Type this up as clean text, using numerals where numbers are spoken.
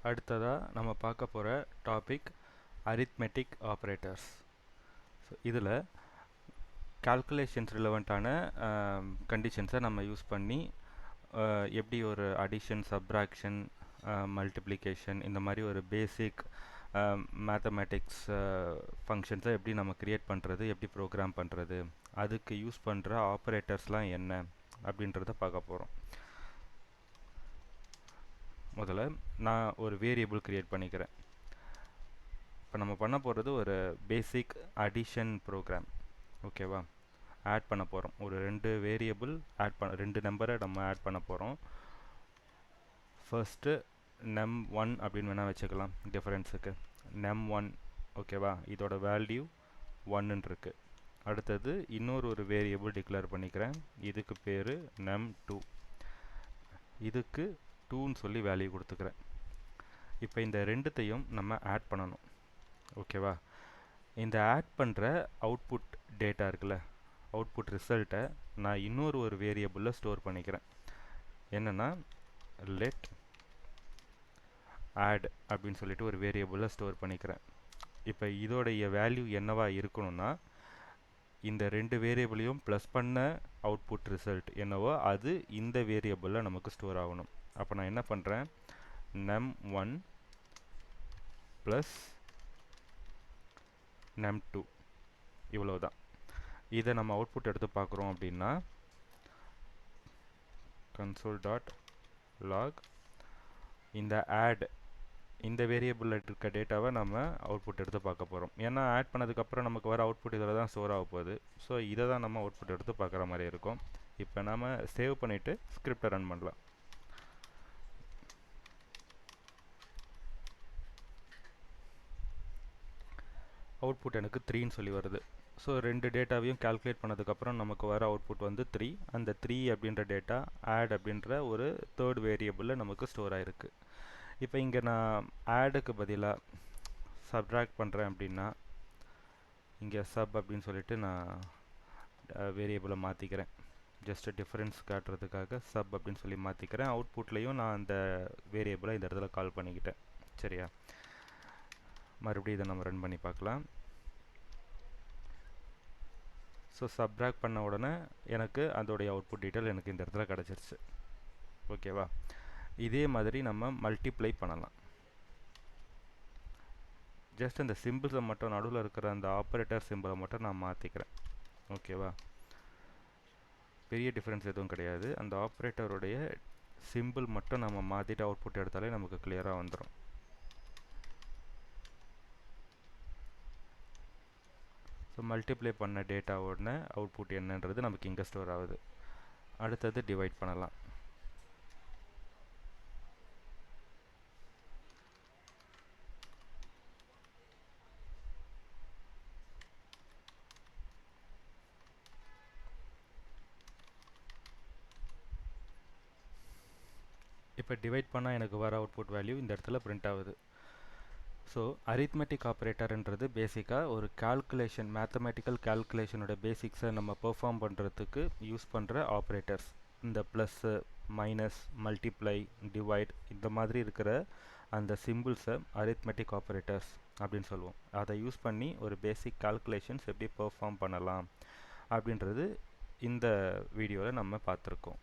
அடுத்ததாக நம்ம பார்க்க போகிற டாபிக் arithmetic operators. ஸோ இதில் calculations ரிலவெண்ட்டான கண்டிஷன்ஸை நம்ம யூஸ் பண்ணி எப்படி ஒரு அடிஷன் சப்ராக்ஷன் மல்டிப்ளிகேஷன் இந்த மாதிரி ஒரு பேசிக் மேத்தமேட்டிக்ஸ் ஃபங்க்ஷன்ஸை எப்படி நம்ம க்ரியேட் பண்ணுறது, எப்படி ப்ரோக்ராம் பண்ணுறது, அதுக்கு யூஸ் பண்ணுற ஆப்ரேட்டர்ஸ்லாம் என்ன அப்படின்றத பார்க்க போகிறோம். முதல்ல நான் ஒரு வேரியபிள் க்ரியேட் பண்ணிக்கிறேன். இப்போ நம்ம பண்ண போகிறது ஒரு பேசிக் அடிஷன் ப்ரோக்ராம். ஓகேவா? ஆட் பண்ண போகிறோம். ஒரு ரெண்டு நம்பரை நம்ம ஆட் பண்ண போகிறோம். ஃபர்ஸ்ட்டு num1 அப்படின்னு வேணால் வச்சுக்கலாம் டிஃபரன்ஸுக்கு. num1 ஓகேவா? இதோட வேல்யூ 1 இருக்கு. அடுத்தது இன்னொரு வேரியபிள் டிக்ளேர் பண்ணிக்கிறேன். இதுக்கு பேர் num2. இதுக்கு 2ன்னு சொல்லி வேல்யூ கொடுத்துக்கிறேன். இப்போ இந்த ரெண்டுத்தையும் நம்ம ஆட் பண்ணணும். ஓகேவா? இந்த ஆட் பண்ணுற அவுட்புட் டேட்டா இருக்குல்ல, அவுட்புட் ரிசல்ட்டை நான் இன்னொரு வேரியபிளில் ஸ்டோர் பண்ணிக்கிறேன். என்னென்னா let add அப்படின்னு சொல்லிட்டு ஒரு வேரியபிளில் ஸ்டோர் பண்ணிக்கிறேன். இப்போ இதோடைய வேல்யூ என்னவா இருக்கணும்னா, இந்த ரெண்டு வேரியபிளையும் ப்ளஸ் பண்ண அவுட்புட் ரிசல்ட் என்னவோ அது இந்த வேரியபிளில் நமக்கு ஸ்டோர் ஆகணும். அப்போ நான் என்ன பண்ணுறேன், num1 ப்ளஸ் num2 இவ்வளோதான். இதை நம்ம அவுட்புட் எடுத்து பார்க்குறோம் அப்படின்னா console.log இந்த add இந்த வேரியபிளில் இருக்க டேட்டாவை நம்ம அவுட்புட் எடுத்து பார்க்க போகிறோம். ஏன்னா ஆட் பண்ணதுக்கப்புறம் நமக்கு வர அவுட்புட் இதில் தான் ஸ்டோர் ஆக போகுது. ஸோ இதை தான் நம்ம அவுட்புட் எடுத்து பார்க்குற மாதிரி இருக்கும். இப்போ நம்ம சேவ் பண்ணிவிட்டு ஸ்கிரிப்டை ரன் பண்ணலாம். அவுட்புட் எனக்கு 3ன்னு சொல்லி வருது. ஸோ ரெண்டு டேட்டாவையும் கால்குலேட் பண்ணதுக்கப்புறம் நமக்கு வர அவுட்புட் வந்து 3. அந்த 3 அப்படின்ற டேட்டா ஆட் அப்படின்ற ஒரு தேர்ட் வேரியபிளில் நமக்கு ஸ்டோர் ஆகிருக்கு. இப்போ இங்கே நான் ஆடுக்கு பதிலாக சப்ட்ராக்ட் பண்ணுறேன் அப்படின்னா இங்கே சப் அப்படின்னு சொல்லிட்டு நான் வேரியபிளை மாற்றிக்கிறேன். ஜஸ்ட் டிஃபரன்ஸ் காட்டுறதுக்காக சப் அப்படின்னு சொல்லி மாற்றிக்கிறேன். அவுட்புட்லேயும் நான் அந்த வேரியபிளை இந்த இடத்துல கால் பண்ணிக்கிட்டேன். சரியா? மறுபடியும் இதை நம்ம ரன் பண்ணி பார்க்கலாம். ஸோ சப்ட்ராக்ட் பண்ண உடனே எனக்கு அதோடைய அவுட்புட் டீட்டெயில் எனக்கு இந்த இடத்துல கிடச்சிருச்சு. ஓகேவா? இதே மாதிரி நம்ம மல்டிப்ளை பண்ணலாம். ஜஸ்ட் அந்த சிம்பிள்ஸை மட்டும் நடுவில் இருக்கிற அந்த ஆப்ரேட்டர் சிம்பிளை மட்டும் நான் மாற்றிக்கிறேன். ஓகேவா? பெரிய டிஃப்ரென்ஸ் எதுவும் கிடையாது. அந்த ஆப்ரேட்டருடைய சிம்பிள் மட்டும் நம்ம மாற்றிட்டு அவுட்புட் எடுத்தாலே நமக்கு கிளியராக வந்துடும். ஸோ மல்டிப்ளை பண்ண டேட்டாவோட அவுட்புட் என்னன்றது நமக்கு இங்கே ஸ்டோர் ஆகுது. அடுத்தது டிவைட் பண்ணலாம். இப்போ டிவைட் பண்ணால் எனக்கு வர அவுட்புட் வேல்யூ இந்த இடத்துல பிரிண்ட் ஆகுது. ஸோ அரித்மெட்டிக் ஆப்ரேட்டர்ன்றது பேசிக்காக ஒரு கால்குலேஷன், மேத்தமெட்டிக்கல் கால்குலேஷனோட பேசிக்ஸை நம்ம பெர்ஃபார்ம் பண்ணுறதுக்கு யூஸ் பண்ணுற ஆப்ரேட்டர்ஸ். இந்த ப்ளஸ்ஸு, மைனஸ், மல்டிப்ளை, டிவைட் இந்த மாதிரி இருக்கிற அந்த சிம்பிள்ஸை அரித்மெட்டிக் ஆப்ரேட்டர்ஸ் அப்படின்னு சொல்லுவோம். அதை யூஸ் பண்ணி ஒரு பேசிக் கால்குலேஷன்ஸ் எப்படி பெர்ஃபார்ம் பண்ணலாம் அப்படின்றது இந்த வீடியோவில் நம்ம பார்த்துருக்கோம்.